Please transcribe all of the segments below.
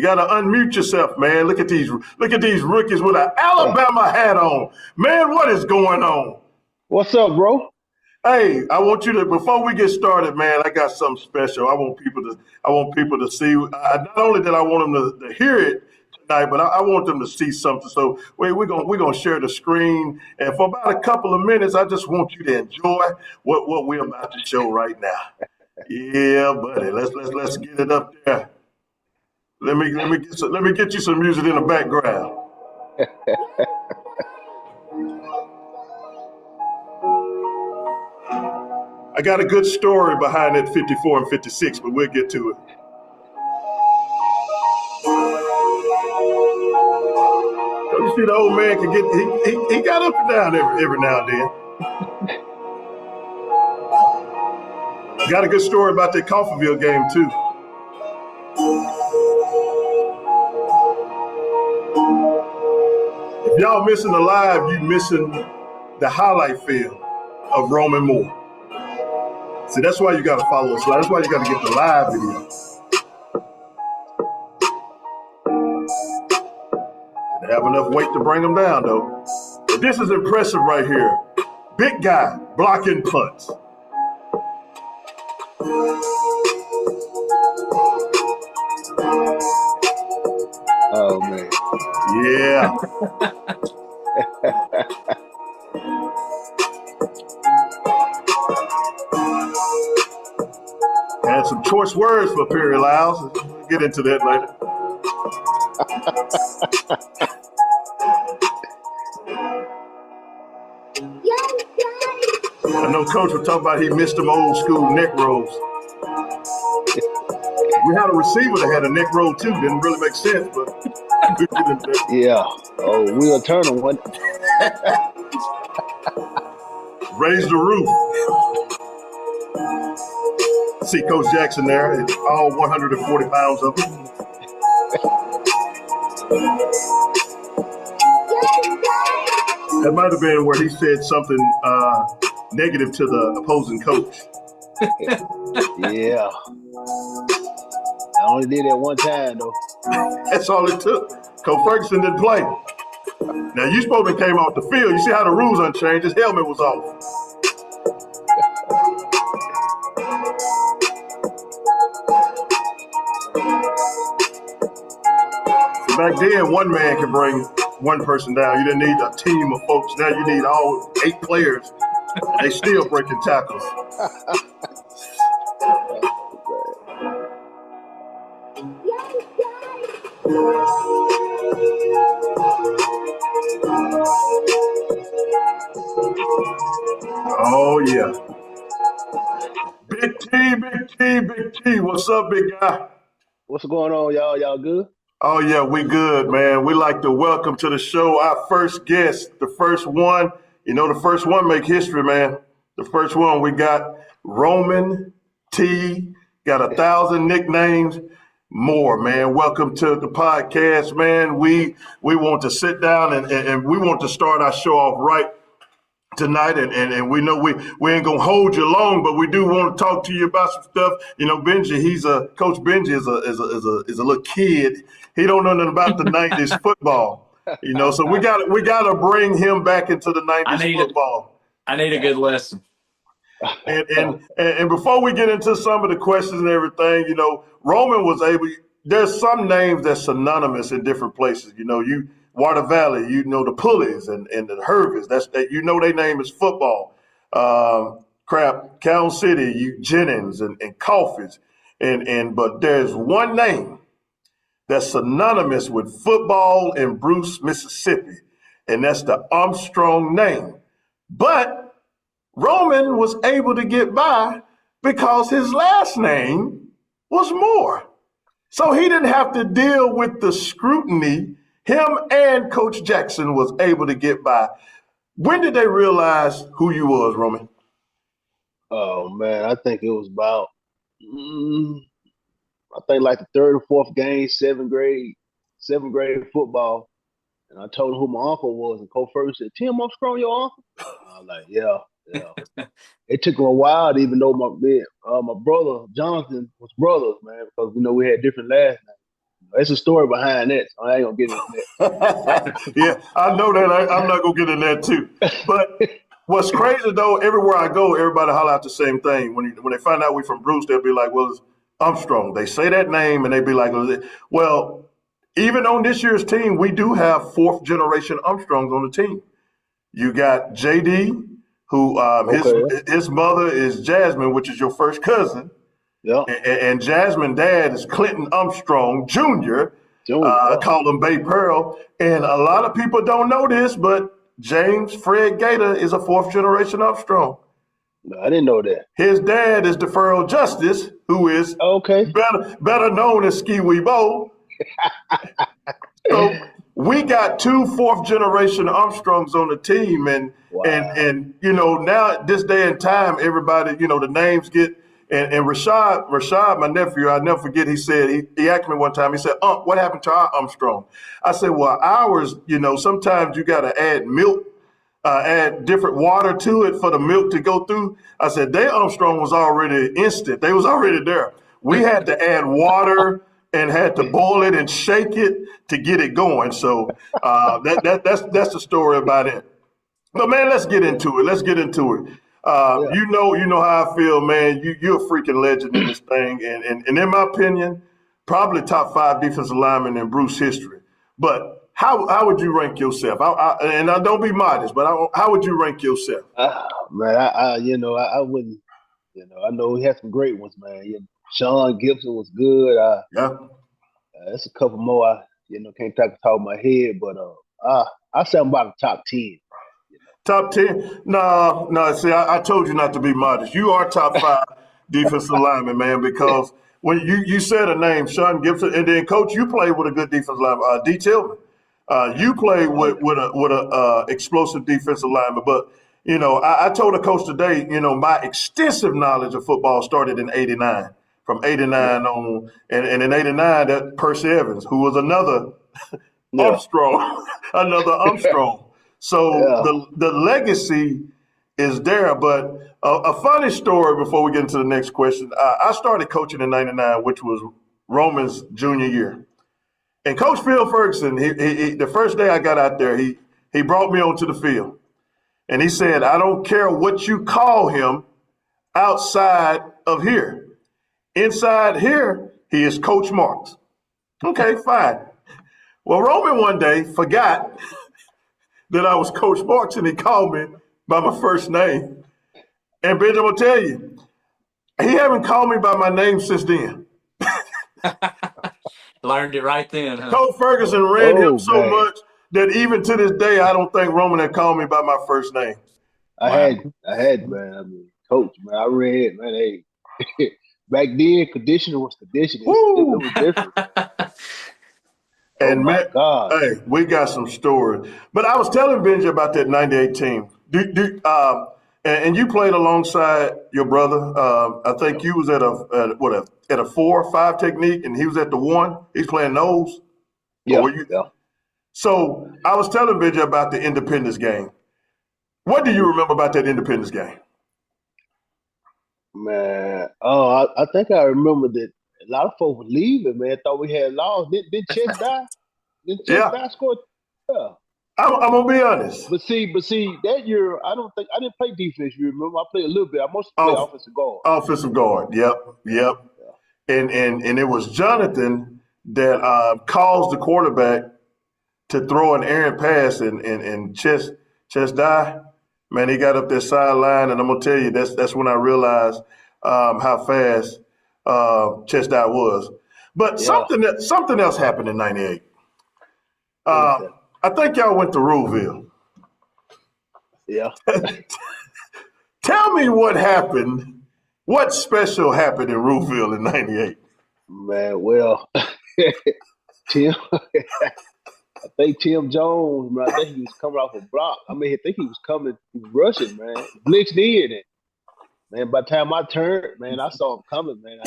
gotta unmute yourself, man. Look at these rookies with an Alabama hat on. Man, what is going on? What's up, bro? Hey, I want you to, before we get started, man, I got something special. I want people to see. Not only that I want them to hear it tonight, but I want them to see something. So we're gonna share the screen, and for about a couple of minutes, I just want you to enjoy what we're about to show right now. Yeah, buddy. Let's get it up there. Let me get you some music in the background. I got a good story behind that 54 and 56, but we'll get to it. So you see, the old man can get he got up and down every now and then. Got a good story about that Coffeyville game too. If y'all missing the live, you missing the highlight film of Roman Moore. See, that's why you got to follow us. That's why you got to get the live video. They have enough weight to bring them down, though. But this is impressive right here. Big guy blocking punts. Oh, man. Yeah. Had some choice words for Perry Lyles. We'll get into that later. I know Coach was talking about he missed them old school neck rolls. We had a receiver that had a neck roll too. Didn't really make sense, but yeah. Oh, Will Turner one. Raise the roof. See Coach Jackson there, all 140 pounds of him. That might have been where he said something negative to the opposing coach. Yeah. I only did that one time, though. That's all it took. Coach Ferguson didn't play. Now, you supposed to came off the field. You see how the rules unchanged? His helmet was off. Back then, one man could bring one person down. You didn't need a team of folks. Now you need all 8 players. And they still breaking tackles. Oh, yeah. Big T. What's up, big guy? What's going on, y'all? Y'all good? Oh, yeah, we good, man. We like to welcome to the show our first guest, the first one. You know, the first one make history, man. The first one, we got Roman T. Got 1,000 nicknames. More, man. Welcome to the podcast, man. We want to sit down and we want to start our show off right tonight, and we know we ain't gonna hold you long, but we do want to talk to you about some stuff. You know, Benji, Coach Benji is a little kid. He don't know nothing about the 90s football. You know, so we gotta bring him back into the 90s football. I need a good lesson. And before we get into some of the questions and everything, you know, Roman was able. There's some names that's synonymous in different places. You know, Water Valley, you know, the Pulleys and the Hervis. You know, their name is football. Cal City, Jennings and Coffees, but there's one name that's synonymous with football in Bruce, Mississippi, and that's the Armstrong name. But Roman was able to get by because his last name was Moore. So he didn't have to deal with the scrutiny. Him and Coach Jackson was able to get by. When did they realize who you was, Roman? Oh, man, I think it was about, like the 3rd or 4th game, 7th grade football. And I told him who my uncle was, and Coach Ferguson said, "Tim Armstrong, your uncle?" I was like, yeah. It took him a while to even know my brother Jonathan was brothers, man, because we had different last names. There's a story behind that, so I ain't gonna get into that. Yeah, I know that. I'm not gonna get in that too. But what's crazy though, everywhere I go, everybody holler out the same thing. When they find out we from Bruce, they'll be like, "Well, it's Armstrong." They say that name, and they be like, "Well, even on this year's team, we do have fourth generation Armstrongs on the team. You got JD, who his mother is Jasmine, which is your first cousin." Yeah. And Jasmine dad is Clinton Armstrong Jr. Call him Bay Pearl. And a lot of people don't know this, but James Fred Gator is a fourth generation Armstrong. No, I didn't know that. His dad is DeFurl Justice, who is better known as Ski Weebo. So we got two fourth generation Armstrongs on the team, and now at this day and time, everybody, the names get. And Rashad, my nephew, I'll never forget, he said, he asked me one time, he said, what happened to our Armstrong? I said, well, ours, sometimes you got to add milk, add different water to it for the milk to go through. I said, their Armstrong was already instant. They was already there. We had to add water and had to boil it and shake it to get it going. So that's the story about it. But, man, let's get into it. You know how I feel, man. You're a freaking legend in this thing, and in my opinion, probably top 5 defensive lineman in Bruce history. But how would you rank yourself? And I don't be modest, but how would you rank yourself? Man, I wouldn't. I know he had some great ones, man. Sean Gibson was good. There's a couple more I can't talk the top of my head, but I say I'm about the top 10. Top 10? No. See, I told you not to be modest. You are top 5 defensive lineman, man, because when you said a name, Sean Gibson, and then, Coach, you played with a good defensive lineman, D. Tillman. You played with a explosive defensive lineman. But, I told a coach today, my extensive knowledge of football started in 89. From 89 on, and in 89, that Percy Evans, who was another Armstrong, So the legacy is there, but a funny story before we get into the next question. I started coaching in 99, which was Roman's junior year. And Coach Phil Ferguson, he the first day I got out there, he brought me onto the field. And he said, I don't care what you call him outside of here. Inside here, he is Coach Marks. Okay, fine. Well, Roman one day forgot that I was Coach Marks, and he called me by my first name. And Benjamin will tell you, he haven't called me by my name since then. Learned it right then, huh? Coach Ferguson ran him so much that even to this day, I don't think Roman had called me by my first name. I had, man. I mean, Coach, man, I read, man, hey, back then, conditioning was conditioning. It was different. And God, hey, we got some stories. But I was telling Benji about that 98 team. And you played alongside your brother. I think you was at a 4 or 5 technique, and he was at the 1. He's playing nose. Yeah. So I was telling Benji about the Independence game. What do you remember about that Independence game? Man, I think I remember that a lot of folks were leaving, man. Thought we had lost. Did Chess die? Did Chess die score? Yeah. I'm gonna be honest. But see, that year I didn't play defense. You remember? I played a little bit. I mostly played offensive guard. Offensive guard. Yep. Yeah. And it was Jonathan that caused the quarterback to throw an errant pass, and Chess died. Man, he got up that sideline, and I'm gonna tell you that's when I realized how fast Chess died was. But something else happened in '98. I think y'all went to Ruleville. Yeah. Tell me what happened. What special happened in Ruleville in '98? Man, well, Tim, I think Tim Jones, man, I think he was coming off a block. I mean, I think he was rushing, man. Blitzed in it. Man, by the time I turned, man, I saw him coming, man.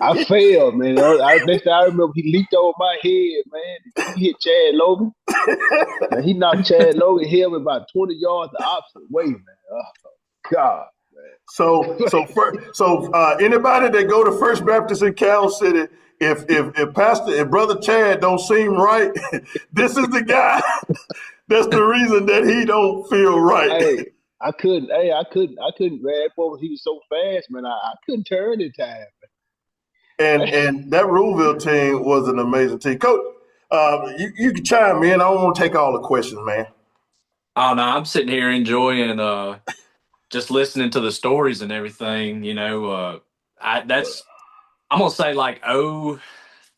I failed, man. Next thing I remember, he leaped over my head, man. He hit Chad Logan. And he knocked Chad Logan him about 20 yards the opposite way, man. Oh, God, man. So anybody that go to First Baptist in Cal City if Brother Chad don't seem right, this is the guy. That's the reason that he don't feel right. Hey, I couldn't, man. Boy, he was so fast, man. I couldn't turn in time. And that Ruleville team was an amazing team. Coach, you can chime in. I don't want to take all the questions, man. Oh no, I'm sitting here enjoying just listening to the stories and everything. I'm gonna say like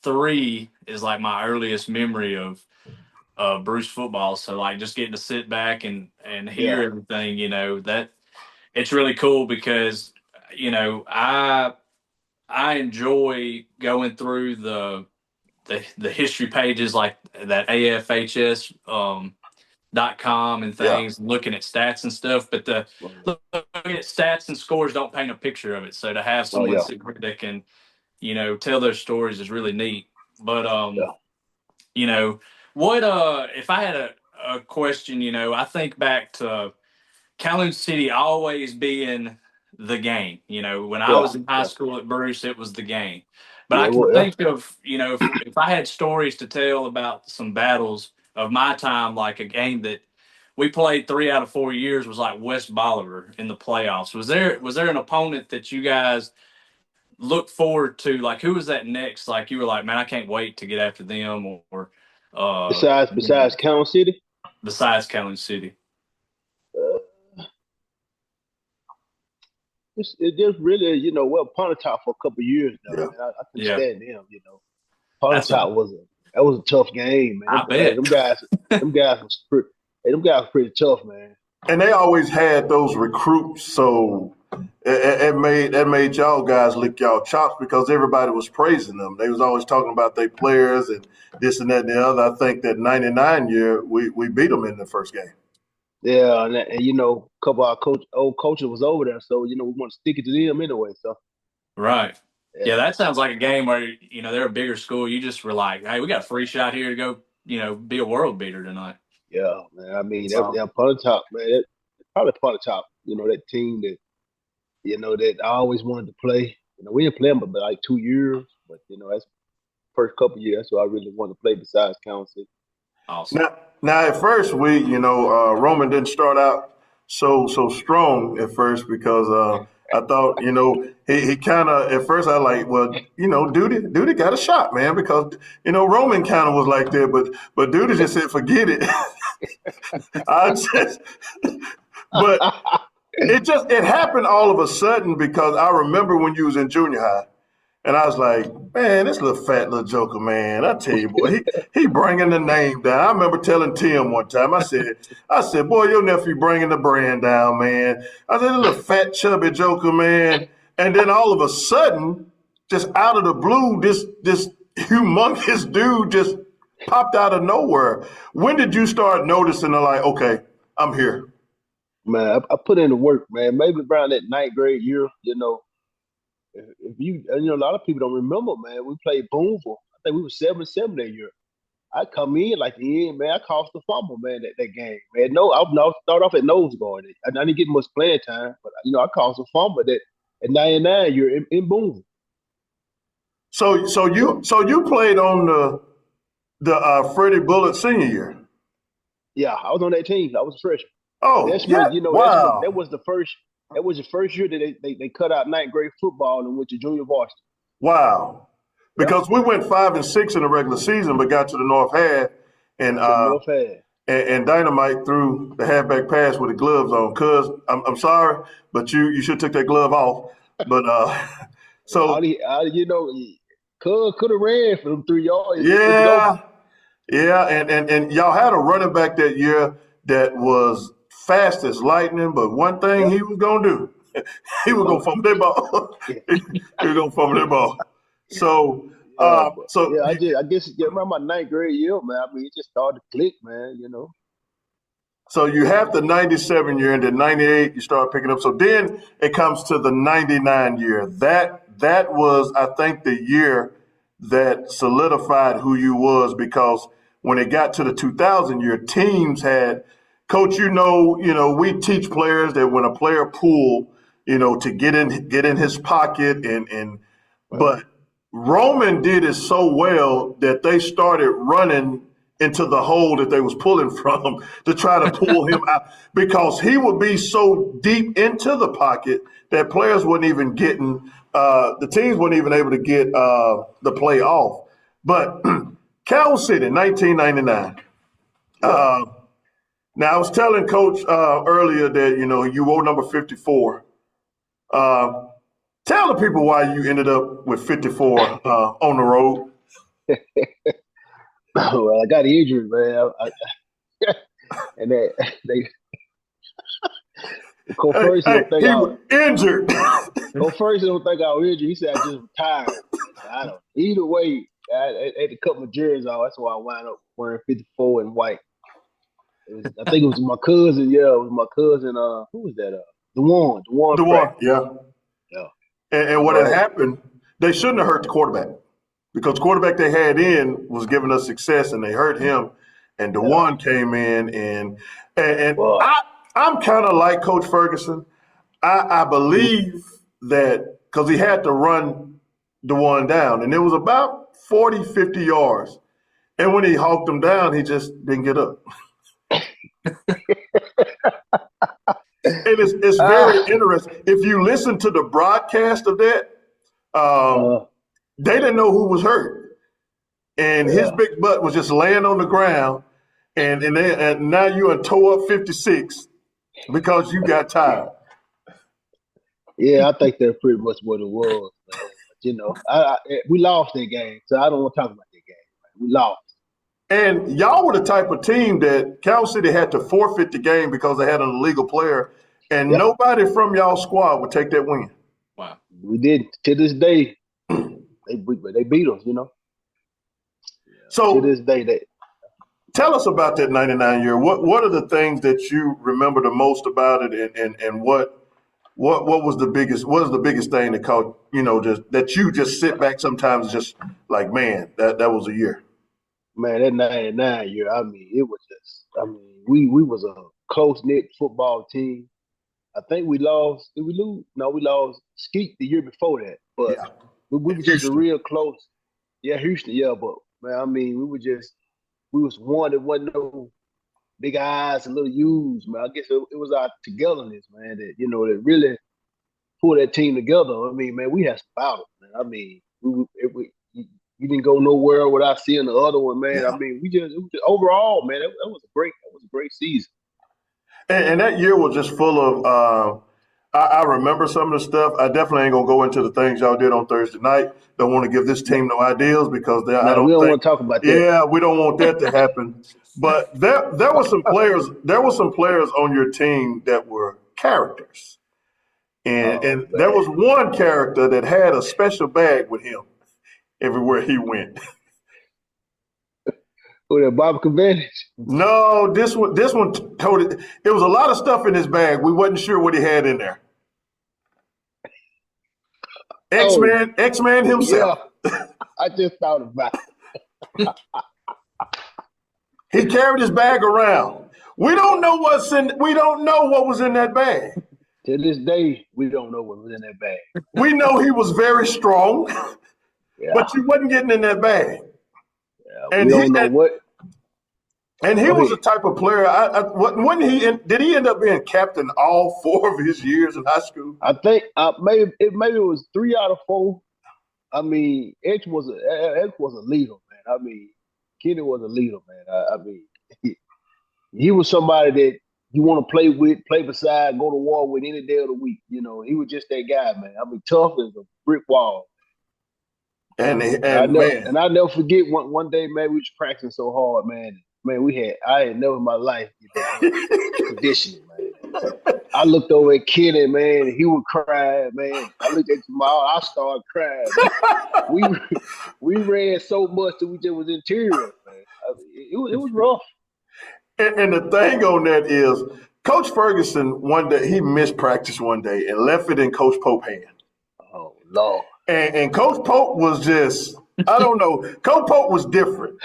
'03 is like my earliest memory of Bruce football. So like just getting to sit back and hear Yeah, everything, that it's really cool because I enjoy going through the history pages like that AFHS .com and Yeah. things, looking at stats and stuff. But looking at stats and scores don't paint a picture of it. So to have oh someone yeah, that can, tell those stories is really neat. But yeah, you know, what if I had a question, I think back to Calhoun City always being the game. When I yeah, was in high yeah, school at Bruce, it was the game. But I yeah. can Well, yeah, think of, if I had stories to tell about some battles of my time, like a game that we played 3 out of 4 years was like West Bolivar in the playoffs. Was there an opponent that you guys looked forward to? Like, who was that next? Like, you were like, man, I can't wait to get after them, or besides Count City, besides Calhoun City. uh, it just really, well, Pontotoc for a couple of years now, Yeah. man. I couldn't Yeah, stand them. that's a, Pontotoc was a tough game, man. I Hey, bet. them guys was pretty, hey, them guys were pretty tough, man. And they always had those recruits, so it made y'all guys lick y'all chops because everybody was praising them. They was always talking about their players and this and that and the other. I think that '99 year we beat them in the first game. Yeah, and a couple of our old coaches was over there, so we want to stick it to them anyway. So Right. Yeah, yeah, that sounds like a game where, they're a bigger school. You just were like, hey, we got a free shot here to go, be a world beater tonight. yeah, man. I mean, So, that Pontotoc, man, probably Pontotoc. That team that that I always wanted to play. We didn't play them but like 2 years, but that's the first couple of years. That's what I really wanted to play besides Council. awesome. Now at first Roman didn't start out so strong at first because I thought he kind of at first I like well Duty got a shot, man, because Roman kind of was like that, but Duty just said forget it. I just but it happened all of a sudden because I remember when you was in junior high. And I was like, man, this little fat little joker, man. I tell you, boy, he bringing the name down. I remember telling Tim one time, I said, boy, your nephew bringing the brand down, man. I said, little fat chubby joker, man. And then all of a sudden, just out of the blue, this humongous dude just popped out of nowhere. When did you start noticing, like, okay, I'm here? Man, I put in the work, man. Maybe around that ninth grade year, if you, and, a lot of people don't remember, man. We played Boonville. I think we were 7-7 that year. I come in like the end, man. I caused the fumble, man, that game, man. No, I start off at nose guard. I didn't get much playing time, but I caused a fumble that at 99 you're in Boonville. So you played on the Freddie Bullitt senior year. Yeah, I was on that team. I was a freshman. Oh, That's yeah. when Wow. that was the first. That was the first year that they cut out ninth grade football and went to junior varsity. Wow. Yeah, Because we went 5-6 in the regular season, but got to the North Half, and to the North Half. and Dynamite threw the halfback pass with the gloves on. Cuz I'm sorry, but you should have took that glove off. But so Cuz could have ran for them 3 yards. It was over. yeah, and y'all had a running back that year that was fast as lightning, but one thing Yeah, he was gonna do, he was gonna fumble. fumble that ball. Yeah, He was gonna fumble that ball. So yeah, but so yeah, I guess around my ninth grade year, man. I mean, it just started to click, man. So you have the 97 year, and then 98 you start picking up. So then it comes to the 99 year. That was, I think, the year that solidified who you was, because when it got to the 2000 year, teams had coach. We teach players that when a player pull, to get in his pocket, and Right. but Roman did it so well that they started running into the hole that they was pulling from to try to pull him out because he would be so deep into the pocket that players weren't even getting the teams weren't even able to get the play off. But Cal City, 1999. Now I was telling Coach earlier that you wore number 54. Tell the people why you ended up with 54 on the road. Well, I got injured, man. And they Coach Ferguson don't think I was injured. Coach Ferguson don't think I was injured. He said I just retired. I don't. Either way, I had to cut my jerseys off. That's why I wound up wearing 54 and white. I think it was my cousin. Yeah, it was my cousin. Who was that? DeJuan. Yeah. And what had happened, they shouldn't have hurt the quarterback because the quarterback they had in was giving us success, and they hurt him. And DeJuan came in, and I'm kind of like Coach Ferguson. I believe that because he had to run DeJuan down, and it was about 40, 50 yards. And when he hawked him down, he just didn't get up. And it's very interesting. If you listen to the broadcast of that, they didn't know who was hurt. And his big butt was just laying on the ground, and now you are toe up 56 because you got tired. Yeah, I think that's pretty much what it was. We lost that game, so I don't want to talk about that game. We lost. And y'all were the type of team that Cal City had to forfeit the game because they had an illegal player, and nobody from y'all squad would take that win. Wow. We did. To this day, they beat us, So to this day, tell us about that 99 year. What are the things that you remember the most about it, and what was the biggest thing that caught, just that you just sit back sometimes just like, man, that was a year. Man, that 99 year, it was just, we was a close-knit football team. I think we lost. Did we lose? No, we lost Skeet the year before that. But we were just real close. Yeah, Houston, but, man, we was one that wasn't no big eyes and little U's, man. I guess it was our togetherness, man, that really pulled that team together. Man, we had some battles, man. You didn't go nowhere without seeing the other one, man. Yeah. It was just overall, man. That was a great season. And that year was just full of. I remember some of the stuff. I definitely ain't gonna go into the things y'all did on Thursday night. Don't want to give this team no ideas because we don't want to talk about that. Yeah, we don't want that to happen. But there were some players. There were some players on your team that were characters, and there was one character that had a special bag with him everywhere he went. Who that, Bob Cavendish? No, this one told it. There was a lot of stuff in his bag. We wasn't sure what he had in there. X-Man himself. Yeah, I just thought about it. He carried his bag around. We don't know what was in that bag. To this day, we don't know what was in that bag. We know he was very strong, but you wasn't getting in that bag. Yeah, and we don't know what. And he was the type of player. Did he end up being captain all 4 of his years in high school? I think maybe it was 3 out of 4. X was a leader, man. Kenny was a leader, man. He was somebody that you want to play with, play beside, go to war with any day of the week. He was just that guy, man. Tough as a brick wall. And I'll never forget one day, man, we was practicing so hard, man. Man, I ain't never in my life conditioning, man. I looked over at Kenny, man, and he would cry, man. I looked at Jamal, I started crying. We ran so much that we just was in tears, man. It was rough. And the thing on that is, Coach Ferguson, one day, he missed practice one day and left it in Coach Pope's hand. Oh, Lord. And Coach Pope was just, I don't know, Coach Pope was different.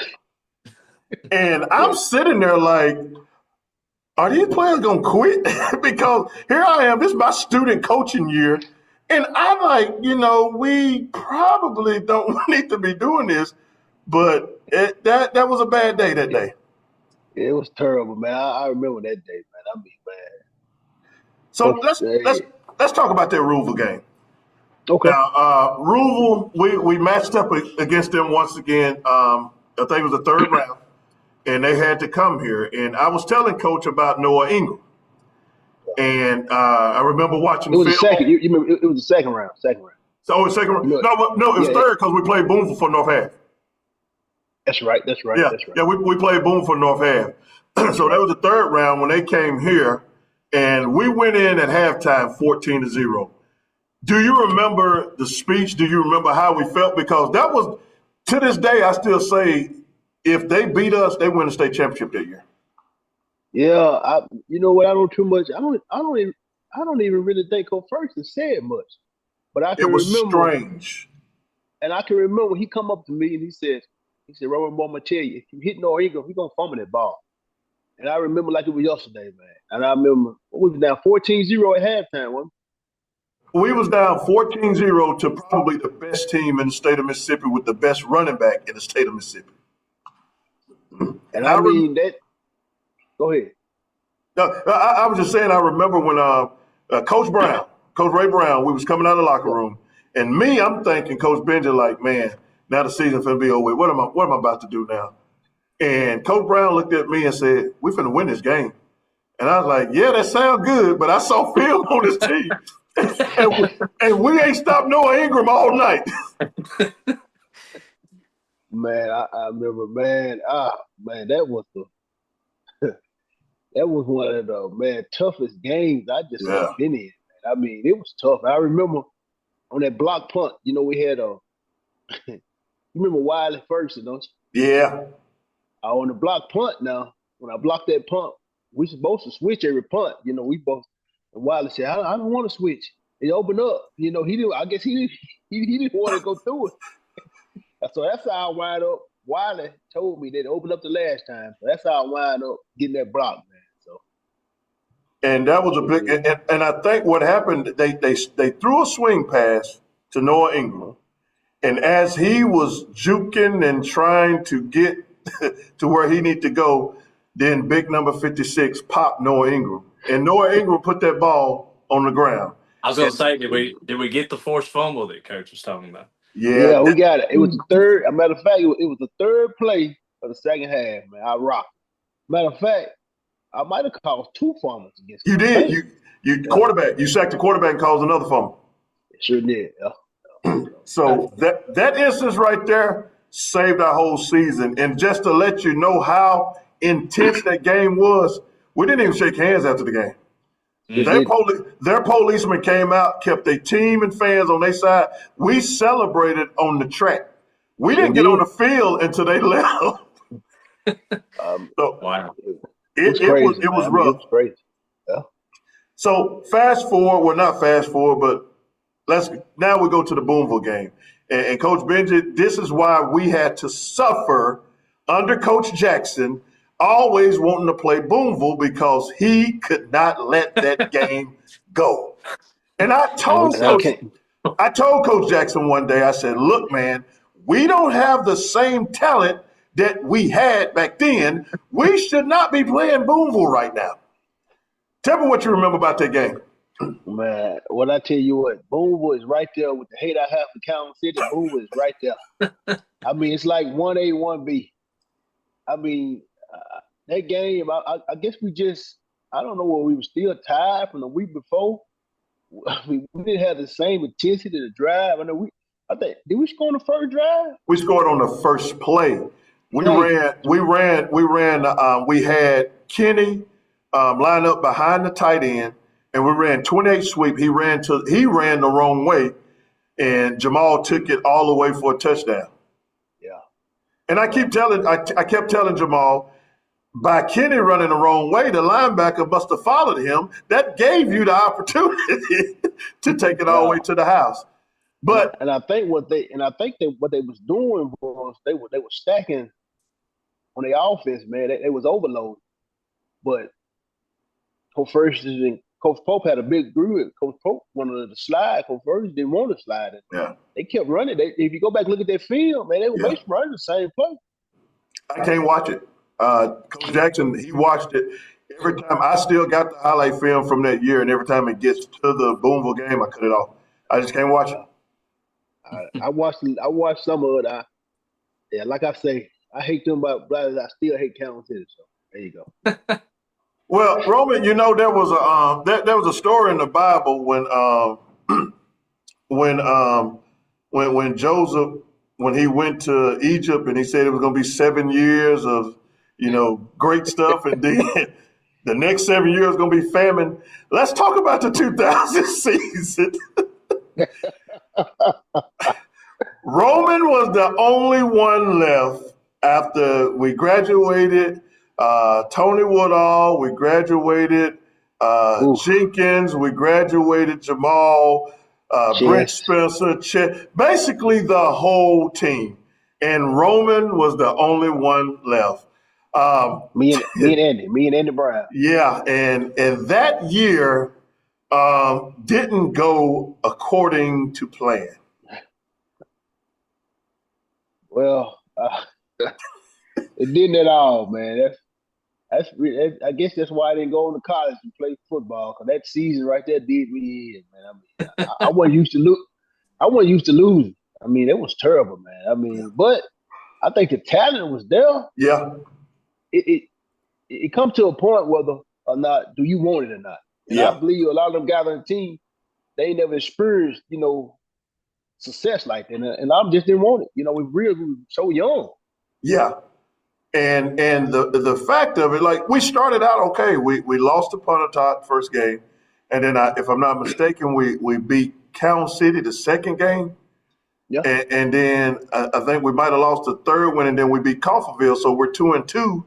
And I'm sitting there like, are these players going to quit? Because here I am, this is my student coaching year, And I'm like, we probably don't need to be doing this, but that was a bad day that day. It was terrible, man. I remember that day, man. I mean, man. So let's talk about that Louisville game. Okay. Now, Louisville, we matched up against them once again. I think it was the third round, and they had to come here. And I was telling Coach about Noah Ingram, and I remember watching. It was the second. You remember? It was the second round. Second round. So it was second round. No, it was third because we played Boonville for North Half. That's right. Yeah, that's right. Yeah, we played Boonville for North Half. So that was the third round when they came here, and we went in at halftime 14-0. Do you remember the speech? Do you remember how we felt? Because that was, to this day, I still say, if they beat us, they win the state championship that year. Yeah, you know what? I don't too much. I don't even really think Coach Ferguson said much, but I can It was remember. strange. And I can remember when he come up to me and he said, Robert, I'm gonna tell you, if you hit Noah Ingram, he's gonna fumble that ball. And I remember like it was yesterday, man. And I remember we was down 14-0 at halftime, wasn't We was down 14-0 to probably the best team in the state of Mississippi with the best running back in the state of Mississippi. And I mean that. Go ahead. No, I was just saying. I remember when Coach Ray Brown, we was coming out of the locker room, and I'm thinking Coach Benji, like, man, now the season's finna be over. What am I about to do now? And Coach Brown looked at me and said, "We finna win this game." And I was like, "Yeah, that sounds good," but I saw film on this team, and we ain't stopped Noah Ingram all night. Man, I remember, man. That was that was one of the toughest games I just have been in. Man. I mean, it was tough. I remember on that block punt. We had you remember Wiley Ferguson, don't you? Yeah. On the block punt now, when I blocked that punt, we supposed to switch every punt. We both. And Wiley said, "I don't want to switch." It opened up. He didn't. I guess he didn't want to go through it. So that's how I wind up. Wiley told me that it opened up the last time. So that's how I wind up getting that block, man. So. And that was a big. And I think what happened, they threw a swing pass to Noah Ingram, and as he was juking and trying to get to where he needed to go, then big number 56 popped Noah Ingram, and Noah Ingram put that ball on the ground. I was going to say, did we get the forced fumble that Coach was talking about? Yeah, we got it. It was the third. As a matter of fact, it was the third play of the second half, man. I rocked. Matter of fact, I might have caused 2 fumbles against you. Did you quarterback? You sacked the quarterback and caused another fumble. Sure did. Yeah. So that instance right there saved our whole season. And just to let you know how intense that game was, we didn't even shake hands after the game. Their policemen came out, kept their team and fans on their side. We celebrated on the track. We didn't get on the field until they left. Wow. It was rough. It was crazy. Yeah. So not fast forward, but now we go to the Boonville game. And Coach Benji, this is why we had to suffer under Coach Jackson, always wanting to play Boonville because he could not let that game go. And I told Coach Jackson one day, I said, "Look, man, we don't have the same talent that we had back then. We should not be playing Boonville right now." Tell me what you remember about that game. Man, what I tell you what, Boonville is right there with the hate I have for Calhoun City. Boonville is right there. I mean, it's like 1A, 1B. I mean, that game, I guess I don't know what we were still tired from the week before. I mean, we didn't have the same intensity to drive. I think, did we score on the first drive? We scored on the first play. We had Kenny line up behind the tight end, and we ran 28 sweep. He ran the wrong way, and Jamal took it all the way for a touchdown. Yeah. And I kept telling Jamal, by Kenny running the wrong way, the linebacker must have followed him. That gave you the opportunity to take it all the way to the house. But I think what they was doing was they were stacking on the offense, man. They was overloaded. But Coach Ferguson Coach Pope had a big group. Coach Pope wanted to slide. Coach Ferguson didn't want to slide it. Yeah. They kept running. If you go back and look at that film, man, they were basically running the same play. I can't watch it. Coach Jackson, he watched it. Every time I still got the highlight film from that year, and every time it gets to the Boonville game, I cut it off. I just can't watch it. I watched some of it. Yeah, like I say, I hate them about brothers. I still hate County City. So there you go. Well, Roman, there was a story in the Bible when Joseph, when he went to Egypt and he said it was going to be 7 years of great stuff, and then the next 7 years going to be famine. Let's talk about the 2000 season. Roman was the only one left after we graduated. Tony Woodall, we graduated. Jenkins, we graduated. Jamal, Brent Spencer, basically the whole team. And Roman was the only one left. Me and Andy Brown. Yeah, and that year didn't go according to plan. Well, it didn't at all, man. I guess that's why I didn't go to college and play football, because that season right there did me in, man. I mean, I wasn't used to losing. I mean, it was terrible, man. I mean, but I think the talent was there. Yeah. It comes to a point whether or not do you want it or not. And Yeah. I believe a lot of them guys on the team, they never experienced, success like that. And I just didn't want it. We were so young. Yeah. And the fact of it, like, we started out okay. We lost to Pontotoc first game, and then if I'm not mistaken, we beat County City the second game. Yeah. And then I think we might have lost the third one, and then we beat Coffeyville, so we're 2-2.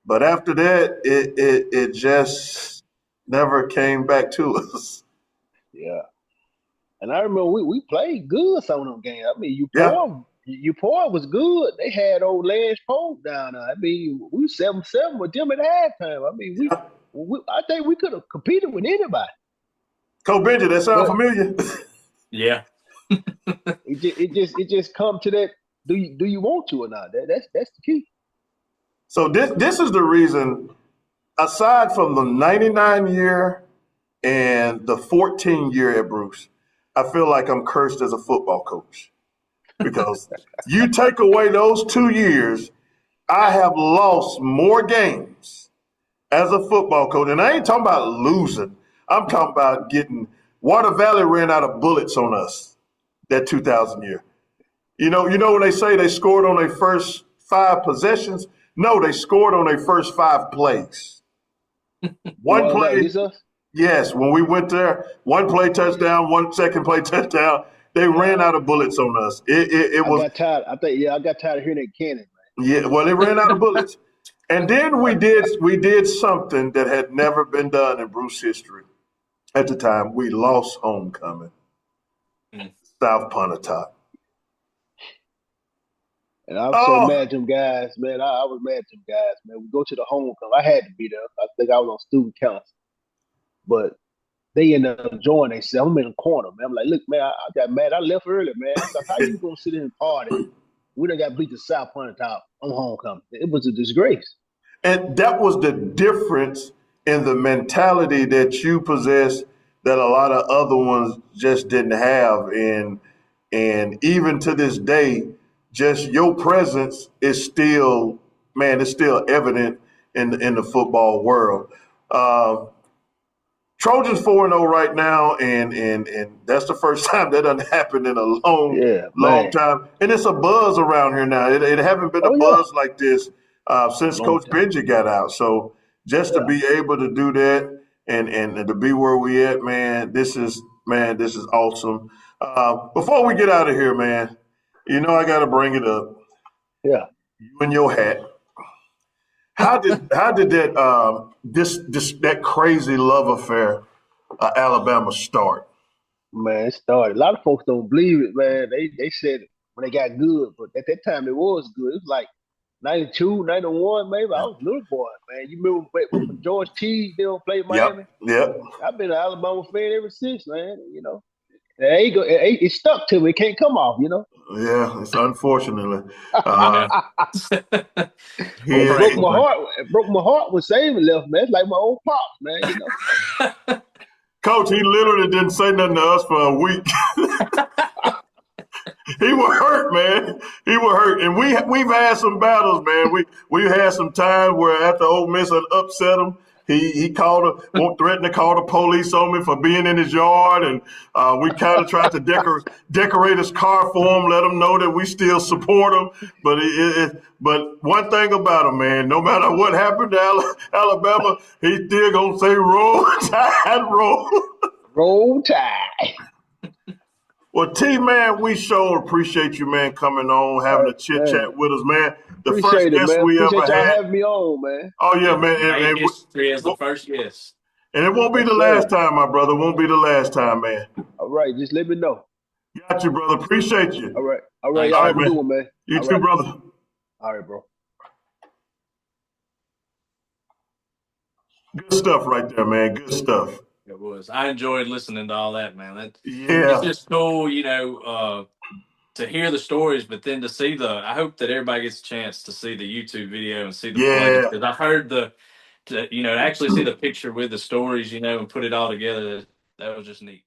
But after that, it just never came back to us. Yeah. And I remember we played good some of them games. I mean, UPOA was good. They had old Lance Pope down there. I mean, we 7-7 with them at halftime. I mean, I think we could have competed with anybody. Coach Benji, that sound familiar? Yeah. It just come to that. Do you want to or not? That's the key. So this is the reason, aside from the 99 year and the 14 year at Bruce, I feel like I'm cursed as a football coach. Because you take away those 2 years, I have lost more games as a football coach. And I ain't talking about losing. I'm talking about getting – Water Valley ran out of bullets on us that 2000 year. You know when they say they scored on their first 5 possessions? No, they scored on their first 5 plays. One play – yes, when we went there, 1 play touchdown, 1 second play touchdown. They ran out of bullets on us. It was. I got tired. I got tired of hearing that cannon, man. Yeah, well, they ran out of bullets, and then we did something that had never been done in Bruce history. At the time, we lost homecoming, South Pontotoc. And I was so mad at them guys, man. I was mad at them guys, man. We go to the homecoming. I had to be there. I think I was on student council, but they ended up joining themselves. I'm in the corner, man. I'm like, look, man, I got mad. I left early, man. I thought, how you gonna sit in and party? We done got beat to South Pontotoc on homecoming. It was a disgrace. And that was the difference in the mentality that you possess that a lot of other ones just didn't have. And even to this day, just your presence is still, man, it's still evident in the football world. Trojans 4-0 right now, and that's the first time that done happened in a long time. And it's a buzz around here now. It haven't been a buzz like this since Coach Benji got out. So just to be able to do that and to be where we at, man, this is awesome. Before we get out of here, man, I got to bring it up. Yeah, you and your hat. How did that that crazy love affair Alabama start? Man, it started. A lot of folks don't believe it, man. They said when they got good, but at that time it was good. It was like 92, 91, maybe. I was a little boy, man. You remember when George T. They don't play Yep. Miami? Yep. I've been an Alabama fan ever since, man. It stuck to me. It can't come off, Yeah. It's unfortunately. Yeah. He It broke is, my heart. It broke my heart when Saban left, man. It's like my old pops, man. Coach, he literally didn't say nothing to us for a week. He was hurt, man. He was hurt, and we've had some battles, man. We had some times where after Ole Miss had upset him, he threatened to call the police on me for being in his yard, and we kind of tried to decorate his car for him, let him know that we still support him. But one thing about him, man, no matter what happened to Alabama, he's still gonna say "Roll Tide, roll." Roll Tide. Well, T, man, we sure appreciate you, man, coming on, having a chit chat with us, man. The Appreciate first it, guest man. we Appreciate ever y'all had. having me on, man. Oh yeah, man, Made history as the first guest. and it won't be the last time, my brother. Won't be the last time, man. All right, just let me know. Got you, brother. Appreciate you. All right. Thanks, Y'all man. have a good one, man. You All too, right. brother. All right, bro. Good stuff right there, man. Good stuff. It was. I enjoyed listening to all that, man. Yeah. It's just cool, to hear the stories, but then to see I hope that everybody gets a chance to see the YouTube video and see the plays. Yeah. Because I've heard to actually see the picture with the stories, and put it all together. That was just neat.